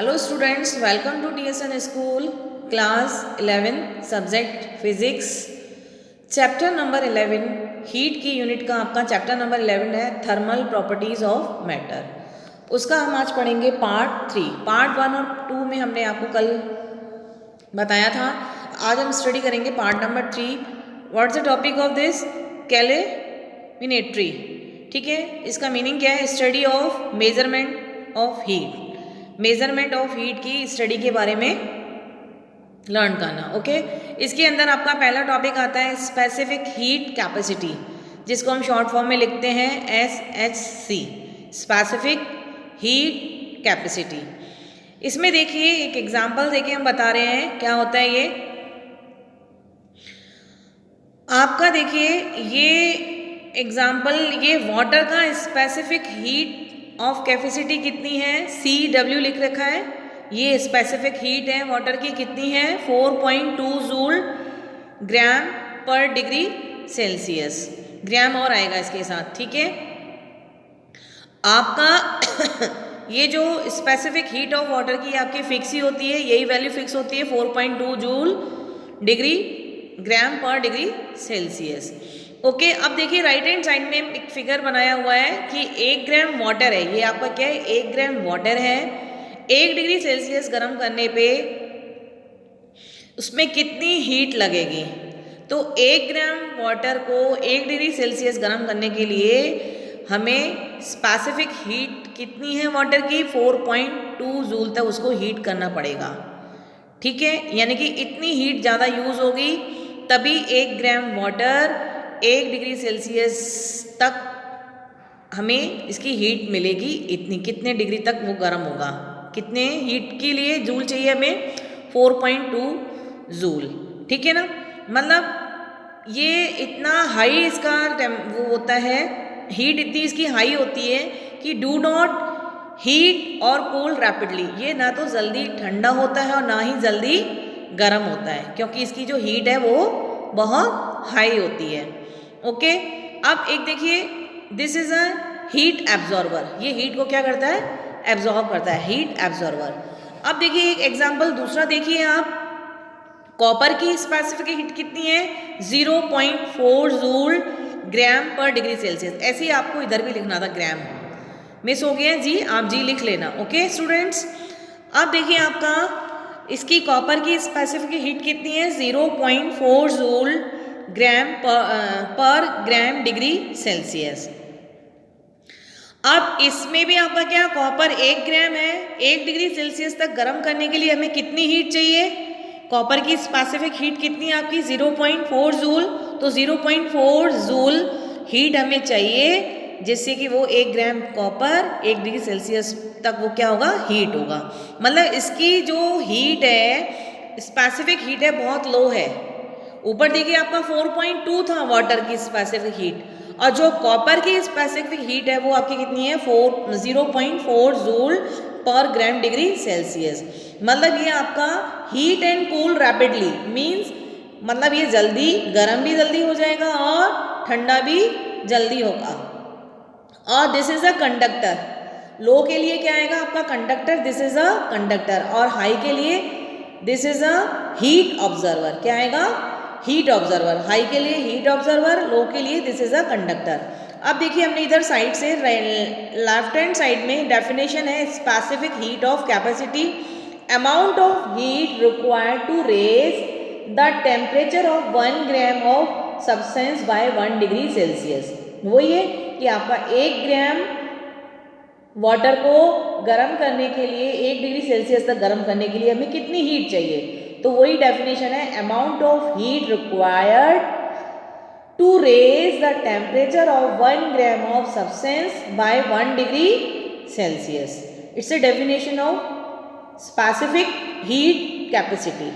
Hello students, welcome to TSN school class 11 subject physics chapter number 11 heat की unit का आपका chapter number 11 है thermal properties of matter. उसका हम आज पढ़ेंगे पार्ट 3। पार्ट 1 और 2 में हमने आपको कल बताया था। आज हम स्टडी करेंगे part number 3। What's the topic of this? Calorimetry. ठीक है, इसका मीनिंग क्या है? Study of measurement of heat. Measurement of heat की स्टडी के बारे में लर्न करना। ओके, इसके अंदर आपका पहला टॉपिक आता है स्पेसिफिक हीट कैपेसिटी, जिसको हम शॉर्ट फॉर्म में लिखते हैं SHC, स्पेसिफिक हीट कैपेसिटी। इसमें देखिए एक एग्जांपल देके हम बता रहे हैं क्या होता है ये आपका। देखिए ये एग्जांपल, ये वाटर का स्पेसिफिक हीट ऑफ कैपेसिटी कितनी है? CW लिख रखा है। ये स्पेसिफिक हीट है वाटर की, कितनी है? 4.2 joule gram per degree Celsius. ग्राम और आएगा इसके साथ। ठीक है, आपका ये जो स्पेसिफिक हीट ऑफ वाटर की आपकी फिक्स ही होती है, यही वैल्यू फिक्स होती है 4.2 जूल डिग्री ग्राम पर डिग्री सेल्सियस। ओके, अब देखिए राइट हैंड साइड में एक फिगर बनाया हुआ है कि 1 ग्राम वाटर है। ये आपका क्या है? 1 ग्राम वाटर है। 1 डिग्री सेल्सियस गर्म करने पे उसमें कितनी हीट लगेगी? तो 1 ग्राम वाटर को 1 डिग्री सेल्सियस गर्म करने के लिए हमें स्पेसिफिक हीट कितनी है वाटर की? 4.2 जूल तक उसको हीट करना पड़ेगा। ठीक है, यानी कि इतनी हीट ज़्यादा यूज़ होगी तभी 1 ग्राम वाटर 1 डिग्री सेल्सियस तक हमें इसकी हीट मिलेगी। इतनी कितने डिग्री तक वो गर्म होगा? कितने हीट के लिए जूल चाहिए हमें? 4.2 जूल। ठीक है ना, मतलब ये इतना हाई इसका वो होता है, हीट इतनी इसकी हाई होती है कि डू नॉट हीट और कूल रैपिडली। ये ना तो जल्दी ठंडा होता है और ना ही जल्दी गर्म होता है, क्योंकि इसकी जो हीट है वो बहुत हाई होती है। ओके, अब एक देखिए, this is a heat absorber. ये हीट को क्या करता है? एब्जॉर्ब करता है, हीट एब्जॉर्बर। अब देखिए एक एग्जांपल दूसरा देखिए आप, कॉपर की स्पेसिफिक हीट कितनी है? 0.4 joule gram per degree Celsius. ऐसे ही आपको इधर भी लिखना था, ग्राम मिस हो गया जी, आप जी लिख लेना। ओके स्टूडेंट्स, अब देखिए आपका इसकी कॉपर की स्पेसिफिक हीट कितनी है? 0.4 joule gram per gram degree Celsius. अब इसमें भी आपका क्या, कॉपर 1 ग्राम है। 1 डिग्री सेल्सियस तक गर्म करने के लिए हमें कितनी हीट चाहिए? कॉपर की स्पेसिफिक हीट कितनी है आपकी? 0.4 जूल। तो 0.4 जूल हीट हमें चाहिए, जिससे कि वो 1 ग्राम कॉपर 1 डिग्री सेल्सियस तक वो क्या होगा? हीट होगा। मतलब इसकी जो हीट है, स्पेसिफिक हीट है, बहुत लो है। ऊपर देखिए आपका 4.2 था वाटर की स्पेसिफिक हीट, और जो कॉपर की स्पेसिफिक हीट है वो आपकी कितनी है? 0.4 joule per gram degree Celsius. मतलब ये आपका heat and cool rapidly means, मतलब ये जल्दी गर्म भी जल्दी हो जाएगा और ठंडा भी जल्दी होगा। और दिस इज अ कंडक्टर। लो के लिए क्या आएगा आपका? Conductor. This is a conductor. और हाई के लिए this is a heat observer. क्या आएगा? Heat observer. हाई के लिए हीट ऑब्जर्वर, लो के लिए दिस इज अ कंडक्टर। अब देखिए हमने इधर साइड से लेफ्ट हैंड साइड में डेफिनेशन है specific heat of capacity, amount of heat required to raise the temperature of 1 gram of substance by 1 degree Celsius. वही है कि आपका 1 ग्राम वाटर को गर्म करने के लिए 1 डिग्री सेल्सियस तक गर्म करने के लिए हमें कितनी हीट चाहिए? तो वही डेफिनेशन है, amount of heat required to raise the temperature of 1 gram of substance by 1 degree Celsius. It's a definition of specific heat capacity.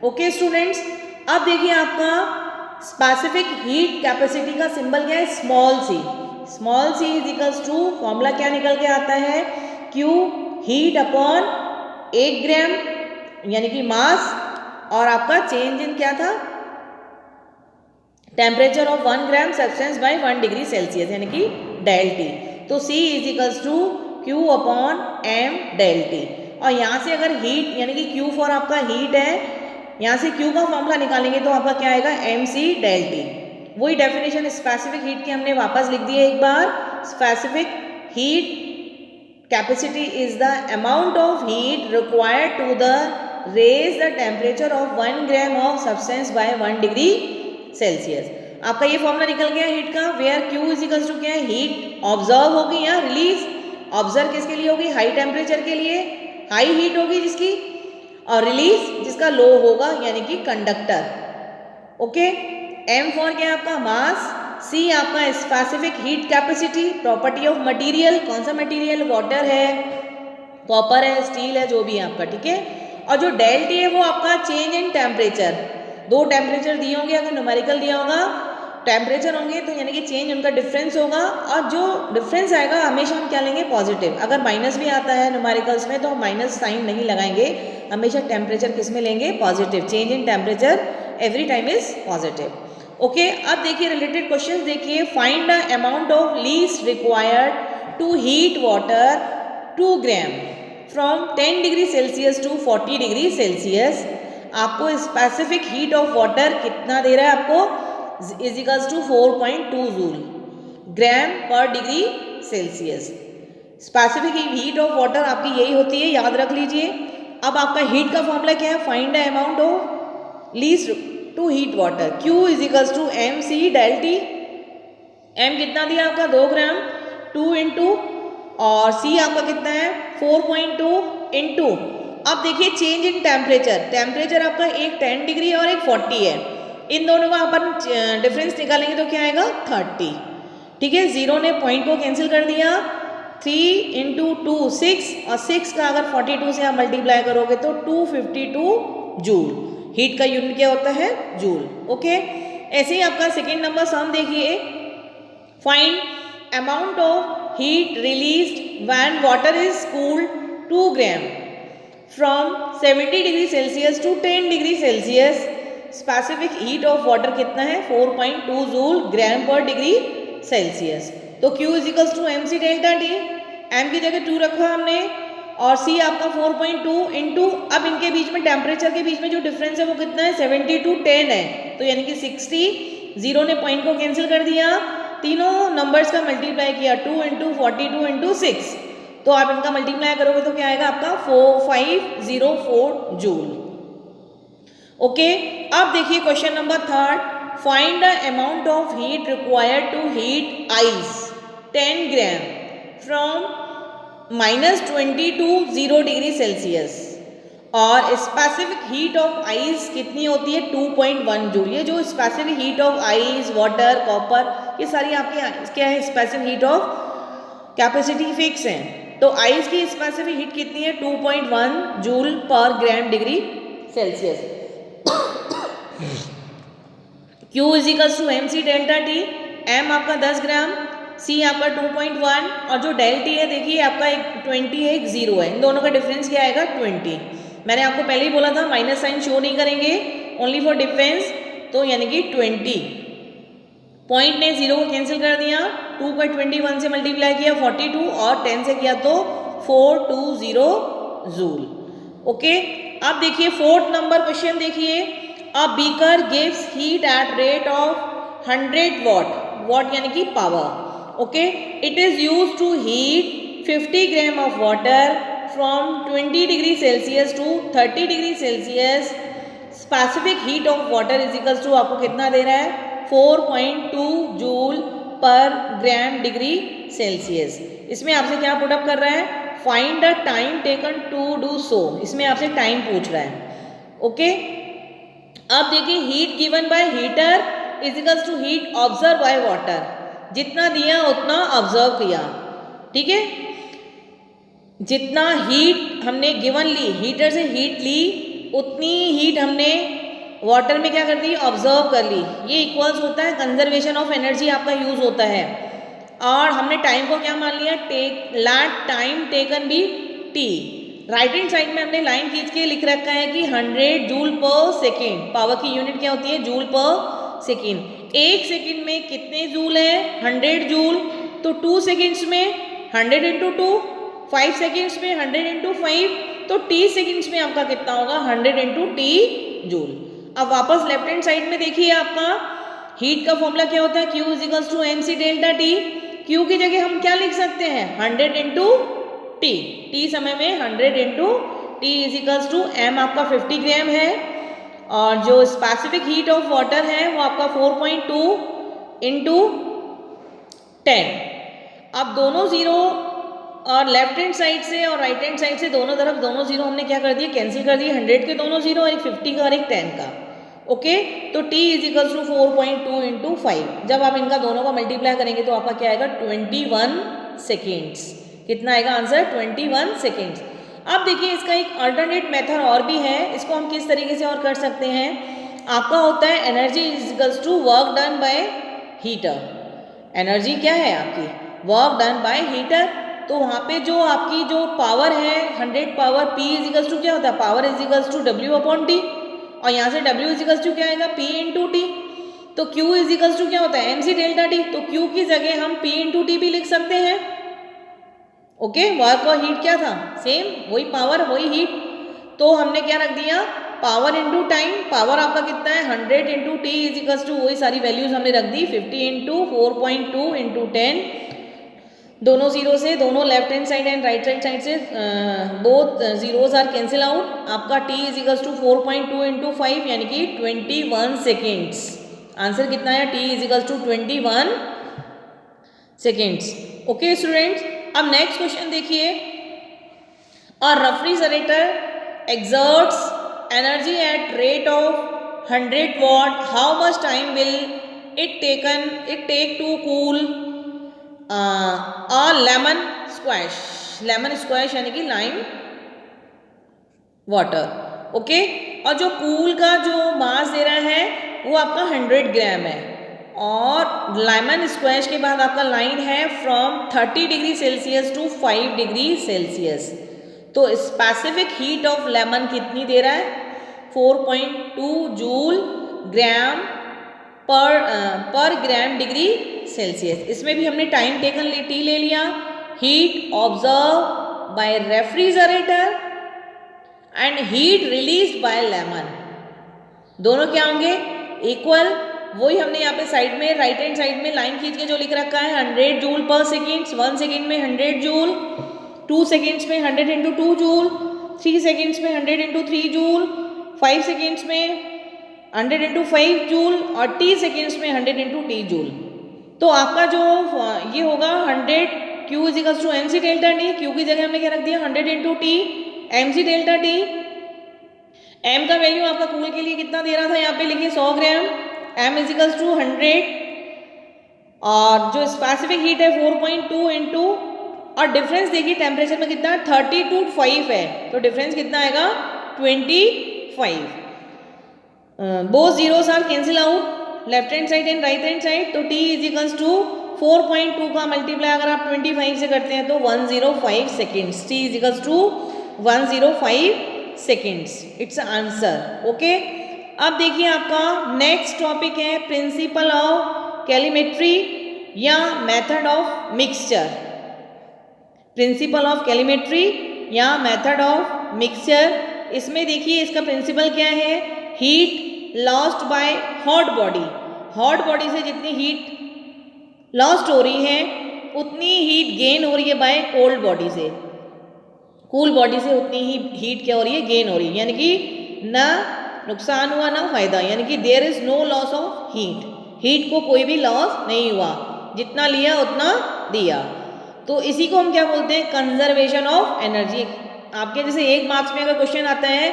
Okay students, अब देखिए आपका स्पेसिफिक हीट कैपेसिटी का सिंबल क्या है? Small c. Small c is equals to, formula क्या निकल के आता है? Q हीट अपॉन 1 ग्राम यानी कि मास, और आपका चेंज इन क्या था? Temperature of 1 gram substance by 1 degree Celsius, यानी कि डेल टी। तो C is equals to Q upon M del T. और यहाँ से अगर हीट यानी कि Q फॉर आपका हीट है, यहाँ से Q का फॉर्मूला निकालेंगे तो आपका क्या आएगा mc del T। वही डेफिनेशन स्पेसिफिक हीट की हमने वापस लिख दी है एक बार। Specific heat capacity is the amount of heat required to the raise the temperature of 1 gram of substance by 1 degree Celsius. आपका ये फॉर्मूला निकल गया हीट का, where Q is equals to क्या है, हीट ऑब्जर्व होगी या रिलीज। ऑब्जर्व किसके लिए होगी, हाई टेम्परेचर के लिए, हाई हीट होगी जिसकी, और रिलीज जिसका लो होगा यानी कि कंडक्टर। ओके, M फॉर क्या आपका मास, C आपका specific heat capacity, property of material, कौन सा मटेरियल, वाटर है, कॉपर है, स्टील है, जो भी है आपका, ठीक है। और जो डेल T है वो आपका चेंज इन टेम्परेचर, दो टेम्परेचर दिए होंगे, अगर न्यूमेरिकल दिया होगा टेम्परेचर होंगे तो यानी कि चेंज उनका डिफरेंस होगा, और जो डिफरेंस आएगा हमेशा हम क्या लेंगे, पॉजिटिव। अगर माइनस भी आता है न्यूमेरिकल्स में तो हम माइनस साइन नहीं लगाएंगे, हमेशा टेम्परेचर किस में लेंगे, positive. Change in temperature every time is positive. Okay, अब देखिए रिलेटेड क्वेश्चन देखिए, find the amount of least required to heat water 2 gram from 10 degree Celsius to 40 degree Celsius. आपको स्पेसिफिक हीट ऑफ वाटर कितना दे रहा है आपको, is equals to 4.2 joule gram per degree Celsius. Specific heat of water आपकी यही होती है, याद रख लीजिए। अब आपका हीट का फॉर्मूला क्या है, find the amount of least to heat water, Q is equals to mc del T। M कितना दिया आपका 2 ग्राम, 2 इंटू, और C आपका कितना है 4.2 इंटू। अब देखिए चेंज इन टेम्परेचर, टेम्परेचर आपका एक 10 डिग्री और एक 40 है, इन दोनों का अपन डिफरेंस निकालेंगे तो क्या आएगा 30, ठीक है। जीरो ने पॉइंट को कैंसिल कर दिया, 3 इंटू 2 6, और 6 का अगर 42 से आप मल्टीप्लाई करोगे तो 252 जूल। हीट का यूनिट क्या होता है, जूल। ओके, ऐसे ही आपका सेकेंड नंबर सम देखिए, find amount of heat released when water is cooled 2 gram from 70 degree Celsius to 10 degree Celsius. Specific heat of water कितना है, 4.2 joule gram per degree Celsius. तो Q is equals to mc delta T, M की जगह 2 रखा हमने, और C आपका 4.2 into, अब इनके बीच में टेम्परेचर के बीच में जो डिफरेंस है वो कितना है 70 to 10 है, तो यानी कि 60। जीरो ने पॉइंट को कैंसिल कर दिया, तीनों नंबर्स का मल्टीप्लाई किया, 2 इंटू 42 इंटू 6, तो आप इनका मल्टीप्लाई करोगे तो क्या आएगा आपका 4504 जूल। ओके, अब देखिए question number third, find the amount of heat required to heat ice 10 gram from -20 to 0 degree Celsius, और स्पेसिफिक हीट ऑफ आइस कितनी होती है 2.1 जूल। ये जो specific heat of ice, water, copper, ये सारी आपके क्या है, specific heat of capacity fix है। तो आइस की स्पेसिफिक हीट कितनी है 2.1 joule per gram degree Celsius. Q is equals to mc delta T, M आपका 10 ग्राम, C आपका 2.1, और जो डेल T है देखिए आपका एक 20 है, एक 0 है, इन दोनों का डिफरेंस क्या आएगा 20। मैंने आपको पहले ही बोला था माइनस साइन शो नहीं करेंगे, ओनली फॉर डिफरेंस, तो यानी कि 20। पॉइंट ने 0 को कैंसिल कर दिया, 2 का 21 से मल्टीप्लाई किया 42, और 10 से किया तो 420 जूल। ओके, अब देखिए फोर्थ नंबर क्वेश्चन देखिए, a beaker gives heat at rate of 100 watt यानी कि power. Okay, it is used to heat 50 gram of water from 20 degree Celsius to 30 degree Celsius. Specific heat of water is equals to आपको कितना दे रहा है 4.2 joule per gram degree Celsius. इसमें आपसे क्या पुट अप कर रहा है, find the time taken to do so, इसमें आपसे टाइम पूछ रहा है। ओके, अब देखिए heat given by heater is equals to heat observe by water, जितना दिया उतना ऑब्जर्व किया, ठीक है। जितना हीट हमने गिवन ली, हीटर से हीट ली, उतनी हीट हमने वाटर में क्या कर दी, ऑब्जर्व कर ली। ये इक्वल्स होता है कंजर्वेशन ऑफ एनर्जी आपका यूज होता है, और हमने टाइम को क्या मान लिया, let time taken be T. Right hand side में हमने लाइन खींच के लिख रखा है कि 100 जूल पर सेकेंड, पावर की यूनिट क्या होती है जूल पर सेकेंड। एक सेकेंड में कितने जूल है 100 जूल, तो 2 सेकेंड्स में 100 इंटू 2, 5 सेकेंड्स में 100 इंटू 5, तो टी सेकेंड्स में आपका कितना होगा 100 इंटू टी जूल। अब वापस लेफ्ट हैंड साइड में देखिए आपका हीट का फॉर्मूला क्या होता है, Q is equals to M C delta T. Q की जगह हम क्या लिख सकते हैं 100 इंटू टी, टी समय में 100 into T is equals to M आपका 50 ग्राम है और जो स्पेसिफिक हीट ऑफ वाटर है वो आपका 4.2 इंटू 10। अब दोनों जीरो और लेफ्ट हैंड साइड से और राइट हैंड साइड से दोनों तरफ दोनों जीरो हमने क्या कर दिए कैंसिल कर दिए, 100 के दोनों जीरो और एक 50 का और एक 10 का। ओके तो t is equals to 4.2 into 5। जब आप इनका दोनों का मल्टीप्लाई करेंगे तो आपका क्या आएगा 21 सेकेंड्स। कितना आएगा आंसर 21 सेकेंड्स। अब देखिए इसका एक अल्टरनेट मेथड और भी है, इसको हम किस तरीके से और कर सकते हैं। आपका होता है energy is equals to work done by heater. Energy क्या है आपकी वर्क डन बाय हीटर, तो वहाँ पे जो आपकी जो पावर है 100 power P is equals to क्या होता है power is equals to W upon T और यहाँ से W इज इक्वल्स टू क्या आएगा P इंटू टी। तो Q इज इक्वल्स टू क्या होता है MC डेल्टा टी, तो Q की जगह हम P इंटू टी भी लिख सकते हैं। ओके वर्क और हीट क्या था सेम, वही पावर वही हीट, तो हमने क्या रख दिया पावर इंटू टाइम। पावर आपका कितना है 100 into T is equals to वही सारी वैल्यूज हमने रख दी 50 इंटू 4.2 इंटू 10। दोनों जीरो से दोनों left hand side and right hand side से both zeros are cancel out. आपका t is equals to 4.2 into 5 यानी कि 21 सेकेंड्स। आंसर कितना है t is equals to 21 seconds. Okay students, अब नेक्स्ट क्वेश्चन देखिए। A refrigerator exerts energy at rate of 100 watt, how much time will it take to cool a lemon squash। Lemon squash यानी कि lime water. Okay और जो cool का जो मास दे रहा है वो आपका 100 ग्राम है और लेमन स्क्वैश के बाद आपका लाइन है from 30 degree Celsius to 5 degree Celsius. तो स्पेसिफिक हीट ऑफ लेमन कितनी दे रहा है 4.2 joule gram per gram degree Celsius. इसमें भी हमने टाइम टेकन टी ले लिया। Heat observe bye refrigerator and heat release by lemon, दोनों क्या होंगे इक्वल। वही हमने यहाँ पे साइड में राइट हैंड साइड में लाइन खींच के जो लिख रखा है 100 जूल पर सेकेंड, 1 सेकेंड में 100 जूल, 2 सेकेंड्स में 100 इंटू 2 जूल, 3 सेकेंड्स में 100 इंटू 3 जूल, 5 सेकेंड्स में 100 इंटू 5 जूल और t सेकेंड्स में 100 इंटू टी जूल। तो आपका जो ये होगा 100 Q is equals to M C delta T. Q की जगह हमने क्या रख दिया 100 into T M C delta T. m का वैल्यू आपका कूल के लिए कितना दे रहा था यहाँ पे लिखिए 100 ग्राम, m इज इक्वल्स टू 100 और जो स्पेसिफिक हीट है 4.2 इंटू और डिफरेंस देखिए टेम्परेचर में कितना 30 to 5 है तो डिफरेंस कितना आएगा 25। Both zeros are cancel out left hand side and right hand side, तो t इज इक्वल्स टू 4.2 का मल्टीप्लाई अगर आप 25 से करते हैं तो 105 seconds. t is equals to 105 seconds, it's answer. Okay अब देखिए आपका नेक्स्ट टॉपिक है प्रिंसिपल ऑफ कैलोरीमेट्री या method of mixture. Principle of calorimetry या मेथड ऑफ मिक्सचर, इसमें देखिए इसका प्रिंसिपल क्या है heat lost by hot body. Hot body से जितनी हीट लॉस्ट हो रही है उतनी हीट गेन हो रही है बाय कोल्ड बॉडी से। कूल बॉडी से उतनी ही हीट क्या हो रही है गेन हो रही है, यानी कि ना नुकसान हुआ ना फायदा, यानी कि there is no loss of heat. Heat को कोई भी लॉस नहीं हुआ, जितना लिया उतना दिया। तो इसी को हम क्या बोलते हैं कंजर्वेशन ऑफ एनर्जी। आपके जैसे एक मार्क्स में अगर क्वेश्चन आता है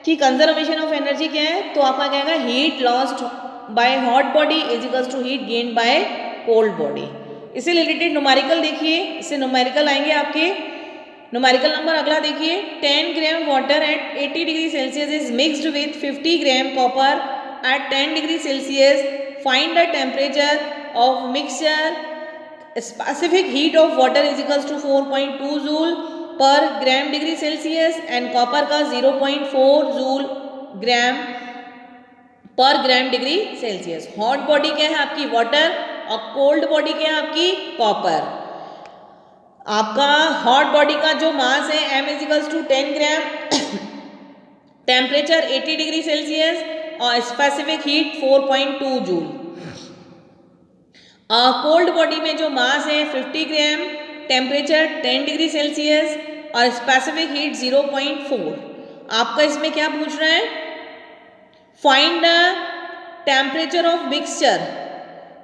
कि कंजर्वेशन ऑफ एनर्जी क्या है तो आपका क्या है heat lost by hot body is equals to heat gain by cold body. इससे रिलेटेड न्यूमेरिकल देखिए, इससे न्यूमेरिकल आएंगे आपके। न्यूमेरिकल नंबर अगला देखिए 10 gram water at 80 degree Celsius is mixed with 50 gram copper at 10 degree Celsius. Find the temperature of mixture. Specific heat of water is equals to 4.2 joule per gram degree Celsius and copper का 0.4 joule gram per gram degree Celsius. Hot body क्या है आपकी water और cold body क्या है आपकी copper. आपका hot body का जो मास है m is equals to 10 gram, temperature 80 degree Celsius और specific heat 4.2 joule. Cold body में जो मास है 50 ग्राम, टेम्परेचर 10 डिग्री सेल्सियस और स्पेसिफिक हीट 0.4। आपका इसमें क्या पूछ रहा है, find the temperature of mixture,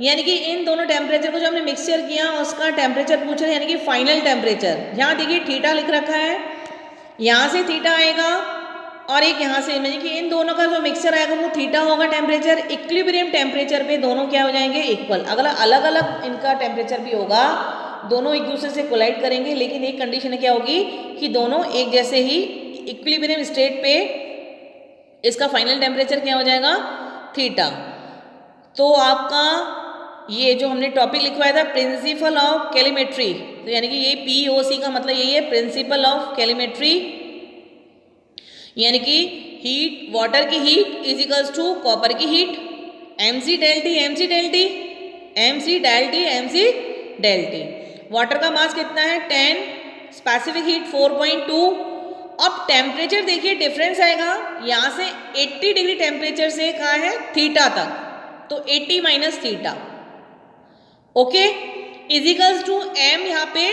यानी कि इन दोनों टेम्परेचर को जो हमने मिक्सचर किया उसका टेम्परेचर पूछ रहे हैं, यानी कि फाइनल टेम्परेचर। यहाँ देखिए थीटा लिख रखा है, यहाँ से थीटा आएगा और एक यहाँ से, यानी कि इन दोनों का जो मिक्सचर आएगा वो थीटा होगा टेम्परेचर। इक्विलिब्रियम टेम्परेचर पे दोनों क्या हो जाएंगे, इक्वल। अगला अलग अलग इनका टेम्परेचर भी होगा, दोनों एक दूसरे से कोलाइड करेंगे, लेकिन एक कंडीशन क्या होगी कि दोनों एक जैसे ही इक्विलिब्रियम स्टेट पे इसका फाइनल टेम्परेचर क्या हो जाएगा, थीटा। तो आपका ये जो हमने टॉपिक लिखवाया था प्रिंसिपल ऑफ कैलोमेट्री, तो यानी कि ये POC का मतलब यही है, प्रिंसिपल ऑफ कैलोमेट्री, यानी कि हीट, वाटर की heat is equals to copper की heat, mc del T mc del T mc del T mc del T। Water का मास कितना है 10, स्पेसिफिक हीट 4.2। अब टेम्परेचर देखिए डिफरेंस आएगा, यहाँ से 80 डिग्री टेम्परेचर से कहाँ है थीटा तक, तो 80 minus theta, okay, is equals to m। यहाँ पे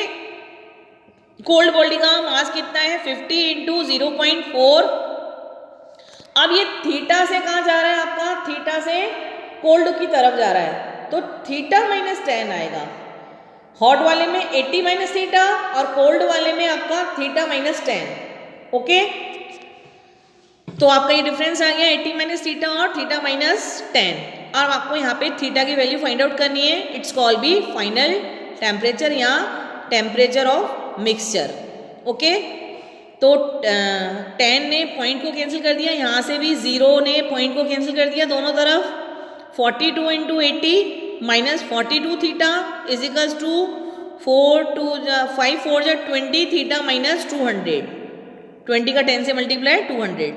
कोल्ड बॉडी का मास कितना है 50 इंटू 0.4। अब ये थीटा से कहाँ जा रहा है, आपका थीटा से कोल्ड की तरफ जा रहा है, तो थीटा माइनस 10 आएगा। हॉट वाले में 80 माइनस थीटा और कोल्ड वाले में आपका थीटा माइनस 10, ओके। तो आपका ये डिफरेंस आ गया 80 माइनस थीटा और थीटा माइनस 10। और आपको यहाँ पे थीटा की वैल्यू फाइंड आउट करनी है, it's call be final temperature या टेम्परेचर ऑफ मिक्सचर, ओके। तो 10 ने पॉइंट को कैंसिल कर दिया, यहाँ से भी 0 ने पॉइंट को कैंसिल कर दिया दोनों तरफ। 42 into 80 minus 42 theta is equals to 5 4 जा 20 थीटा माइनस 200, 20 का 10 से मल्टीप्लाई 200।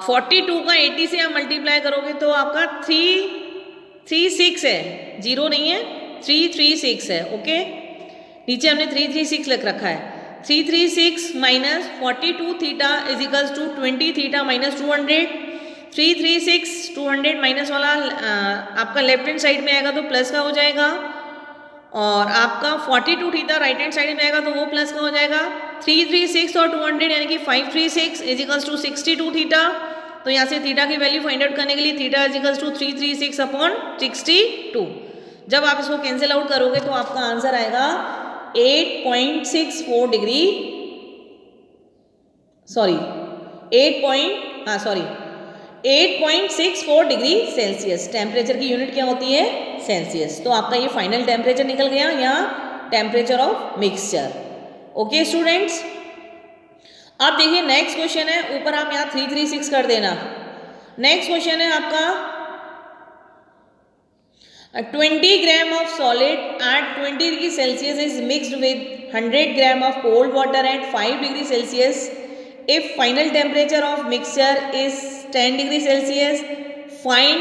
42 का 80 से आप मल्टीप्लाई करोगे तो आपका 336 है, 0 नहीं है, 336 है, ओके। नीचे हमने 336 लिख रखा है। 336 minus 42 theta is equals to 20 theta minus 200। 336 200 minus वाला आपका लेफ्ट हैंड साइड में आएगा तो प्लस का हो जाएगा, और आपका 42 थीटा राइट हैंड साइड में आएगा तो वो प्लस का हो जाएगा। 336 और 200 यानी कि 536 इज इक्वल्स टू 62 थीटा। तो यहाँ से थीटा की वैल्यू फाइंड आउट करने के लिए theta is equals to 336 upon 62। जब आप इसको कैंसिल आउट करोगे तो आपका आंसर आएगा 8.64 degree, sorry 8.64 degree Celsius. Temperature की यूनिट क्या होती है, सेल्सियस। तो आपका ये फाइनल टेम्परेचर निकल गया, यहाँ temperature of mixture, okay students. अब देखिए नेक्स्ट क्वेश्चन है, ऊपर आप यहाँ 336 कर देना। नेक्स्ट क्वेश्चन है आपका 20 gram of solid at 20 degree Celsius is mixed with 100 gram of cold water at 5 degree Celsius. If final temperature of mixture is 10 degree Celsius, find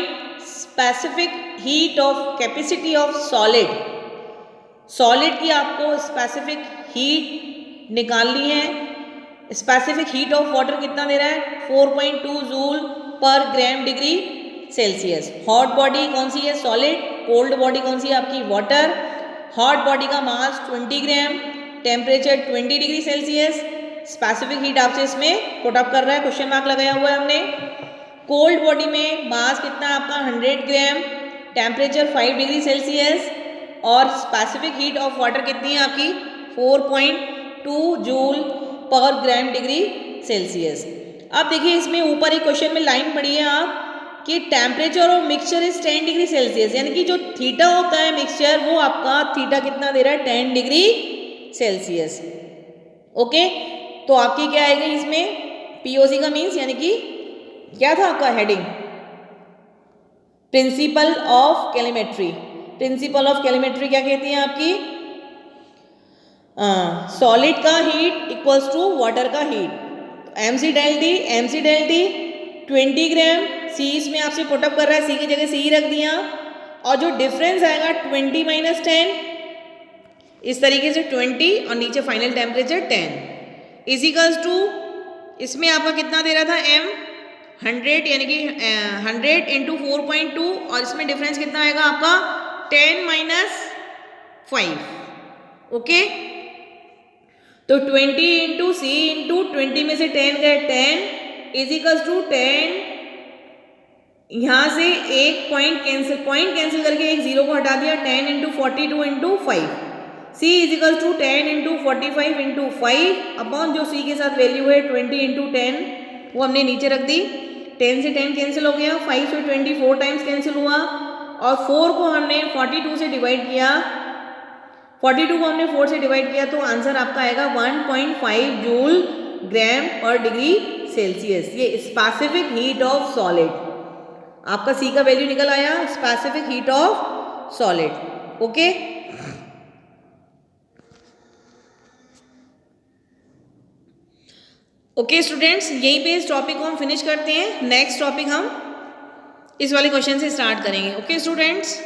specific heat of capacity of solid. Solid की आपको specific heat निकालनी है। Specific heat of water कितना दे रहा है 4.2 joule per gram degree Celsius. Hot body कौन सी है, सॉलिड। कोल्ड बॉडी कौन सी है, आपकी वाटर। हॉट बॉडी का mass 20 gram, temperature 20 degree Celsius. Specific heat आपसे इसमें पुट अप कर रहा है, क्वेश्चन मार्क लगाया हुआ है हमने। कोल्ड बॉडी में मास कितना है आपका 100 ग्राम, टेम्परेचर 5 डिग्री सेल्सियस, और स्पेसिफिक हीट ऑफ वाटर कितनी है आपकी 4.2 joule per gram degree Celsius. अब देखिए इसमें ऊपर एक क्वेश्चन में लाइन पड़ी है आप कि temperature of mixture is 10 degree Celsius, यानी कि जो थीटा होता है मिक्सचर वो आपका थीटा कितना दे रहा है 10 डिग्री सेल्सियस, ओके। तो आपकी क्या आएगी इसमें POC का मीन्स, यानी कि क्या था आपका heading, principle of calorimetry. Principle of calorimetry क्या कहती है आपकी, सॉलिड का हीट इक्वल्स टू वाटर का हीट। mc del T 20 ग्राम, C इसमें आपसे पुटअप कर रहा है, C की जगह C रख दिया, और जो डिफरेंस आएगा 20 माइनस 10 इस तरीके से 20 और नीचे फाइनल टेम्परेचर 10 इजिकल्स टू, इसमें आपका कितना दे रहा था m 100 यानी कि 100 इंटू 4.2 और इसमें डिफरेंस कितना आएगा आपका 10 माइनस 5 ओके। तो 20 इंटू सी इंटू 20 में से 10 गए 10 इजिकल्स टू 10, यहाँ से एक पॉइंट कैंसिल करके एक जीरो को हटा दिया 10 into 42 into 5 c is equals to 10 into 45 into 5 upon जो c के साथ वैल्यू है 20 इंटू 10 वो हमने नीचे रख दी। 10 से 10 कैंसिल हो गया, 5 से 24 टाइम्स कैंसिल हुआ और 4 को हमने 42 से डिवाइड किया, 42 को हमने 4 से डिवाइड किया तो आंसर आपका आएगा 1.5 joule gram per degree Celsius. ये स्पेसिफिक हीट ऑफ सॉलिड, आपका सी का वैल्यू निकल आया specific heat of solid okay. Okay students, यहीं पे इस टॉपिक को हम फिनिश करते हैं। नेक्स्ट टॉपिक हम इस वाले क्वेश्चन से स्टार्ट करेंगे। Okay students.